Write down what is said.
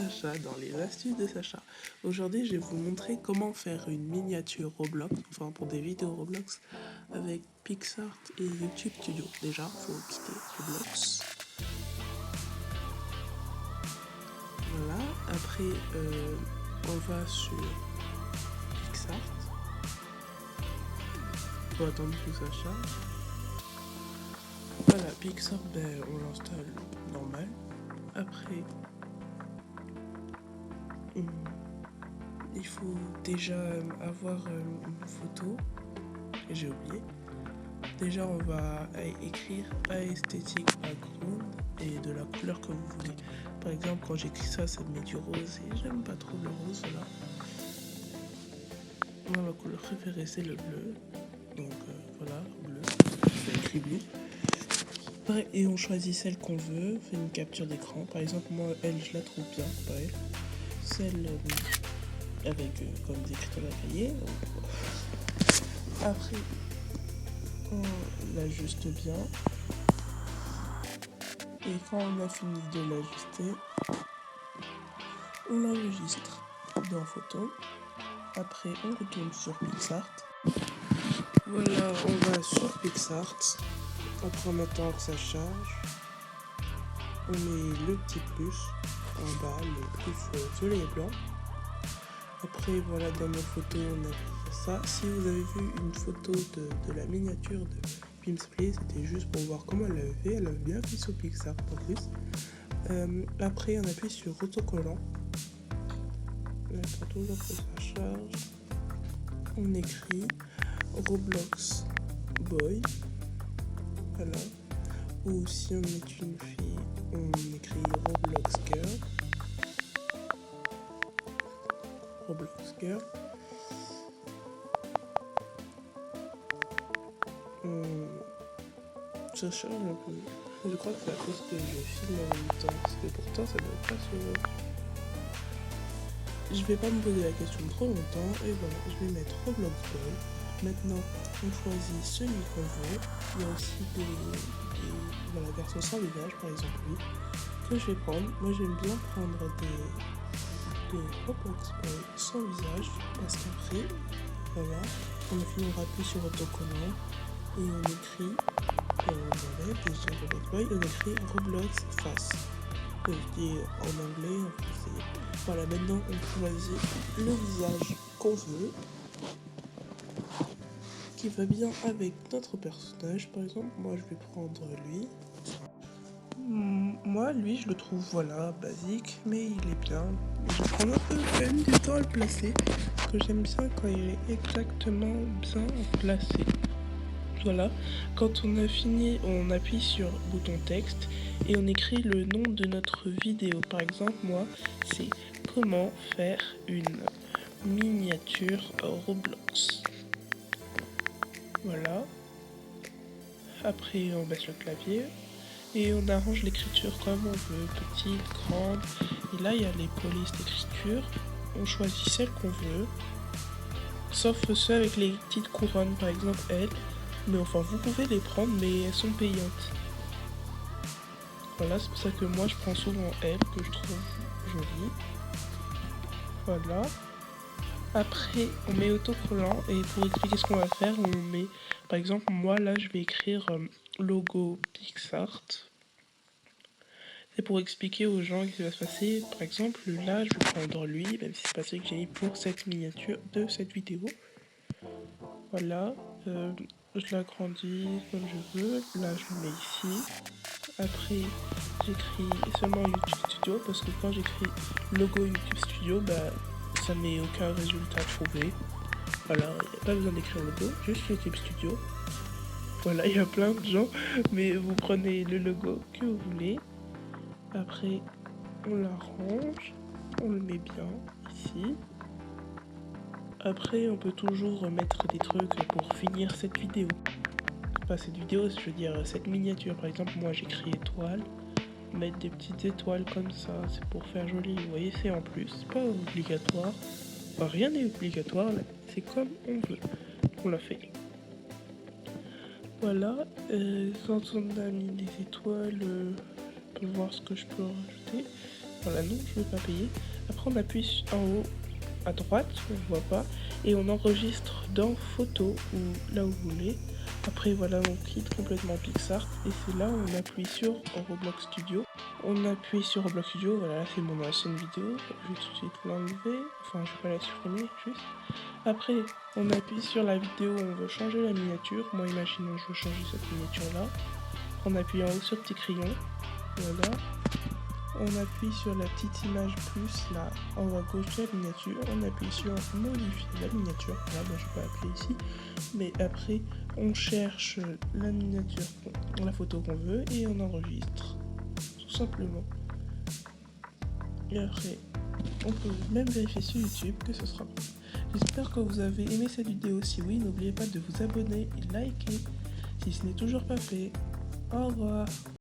Sacha dans les astuces de Sacha. Aujourd'hui, je vais vous montrer comment faire une miniature Roblox, enfin pour des vidéos Roblox, avec PixArt et YouTube Studio. Déjà, il faut quitter Roblox. Voilà, après on va sur PixArt. Il faut attendre que ça charge. Voilà, PixArt, on l'installe normal. Après, il faut déjà avoir une photo. J'ai oublié. Déjà, on va écrire aesthetic background et de la couleur que vous voulez. Par exemple, quand j'écris ça, ça met du rose et j'aime pas trop le rose là. Moi, ma couleur préférée, c'est le bleu. Donc voilà, bleu. J'ai écrit bleu. Et on choisit celle qu'on veut, fait une capture d'écran. Par exemple, moi, elle, je la trouve bien, pas elle. Celle avec, comme écrit dans la cahier. Après, on l'ajuste bien. Et quand on a fini de l'ajuster, on l'enregistre dans photo. Après, on retourne sur PixArt. Voilà, on va sur PixArt. Après, on attend que ça charge. On met le petit plus en bas, le plus violet et blanc. Après, voilà, dans nos photos, on a fait ça. Si vous avez vu une photo de la miniature de Pimsplay, c'était juste pour voir comment elle avait fait. Elle avait bien fait sur PixArt en plus. Après, on appuie sur autocollant. On attend toujours que ça charge. On écrit Roblox Boy. Voilà. Ou si on est une fille, on écrit Roblox Girl. Roblox Girl. Ça change un peu. Je crois que c'est à cause que je filme en même temps. Parce que pourtant, ça ne doit pas se... Je vais pas me poser la question trop longtemps. Et voilà, je vais mettre Roblox Boy. Maintenant, on choisit celui qu'on veut. Il y a aussi voilà, version sans visage, par exemple, oui, que je vais prendre. Moi, j'aime bien prendre des Roblox Boy sans visage. Parce qu'après, voilà, on a fini, on appuie sur autocollant. Et on écrit, on enlève déjà Roblox Boy, on écrit Roblox Face. Je dis en anglais, en français. Voilà, maintenant on choisit le visage qu'on veut, qui va bien avec notre personnage. Par exemple, moi je vais prendre lui. Moi, lui, je le trouve, voilà, basique, mais il est bien. Je prends un peu quand même du temps à le placer, parce que j'aime bien quand il est exactement bien placé. Voilà, quand on a fini, on appuie sur bouton texte et on écrit le nom de notre vidéo. Par exemple, moi, c'est comment faire une miniature Roblox. Voilà. Après, on baisse le clavier et on arrange l'écriture comme on veut, petite, grande. Et là, il y a les polices d'écriture. On choisit celle qu'on veut, sauf ceux avec les petites couronnes, par exemple elle. Mais enfin, vous pouvez les prendre, mais elles sont payantes. Voilà, c'est pour ça que moi, je prends souvent elle, que je trouve jolie. Voilà. Après, on met autocollant, et pour expliquer ce qu'on va faire, on met... Par exemple, moi, là, je vais écrire logo PixArt. C'est pour expliquer aux gens ce qui va se passer. Par exemple, là, je vais prendre lui, même si c'est pas ce que j'ai mis pour cette miniature de cette vidéo. Voilà. Je l'agrandis comme je veux. Là, je le mets ici. Après, j'écris seulement YouTube Studio parce que quand j'écris logo YouTube Studio, ça met aucun résultat trouvé. Voilà, il n'y a pas besoin d'écrire logo, juste YouTube Studio. Voilà, il y a plein de gens, mais vous prenez le logo que vous voulez. Après, on l'arrange, on le met bien ici. Après, on peut toujours remettre des trucs pour finir cette vidéo. Pas cette vidéo, je veux dire cette miniature. Par exemple, moi j'écris étoile. Mettre des petites étoiles comme ça, c'est pour faire joli. Vous voyez, c'est en plus, c'est pas obligatoire. Enfin, rien n'est obligatoire, c'est comme on veut. On l'a fait. Voilà, quand on a mis des étoiles, on peut voir ce que je peux rajouter. Voilà, non, je ne vais pas payer. Après, on appuie en haut à droite, on ne voit pas, et on enregistre dans photo ou là où vous voulez. Après, voilà, on quitte complètement Pixar et c'est là où on appuie sur Roblox Studio. On appuie sur Roblox Studio, voilà, c'est mon ancienne vidéo. Je vais tout de suite l'enlever, enfin, je vais pas la supprimer, juste. Après, on appuie sur la vidéo où on veut changer la miniature. Moi, imaginons, je veux changer cette miniature-là. On appuie en haut sur petit crayon, voilà. On appuie sur la petite image plus là en haut à gauche de la miniature. On appuie sur modifier la miniature. Voilà, moi je vais pas appeler ici. Mais après, on cherche la miniature, la photo qu'on veut et on enregistre. Tout simplement. Et après, on peut même vérifier sur YouTube que ce sera bon. J'espère que vous avez aimé cette vidéo. Si oui, n'oubliez pas de vous abonner et liker si ce n'est toujours pas fait. Au revoir.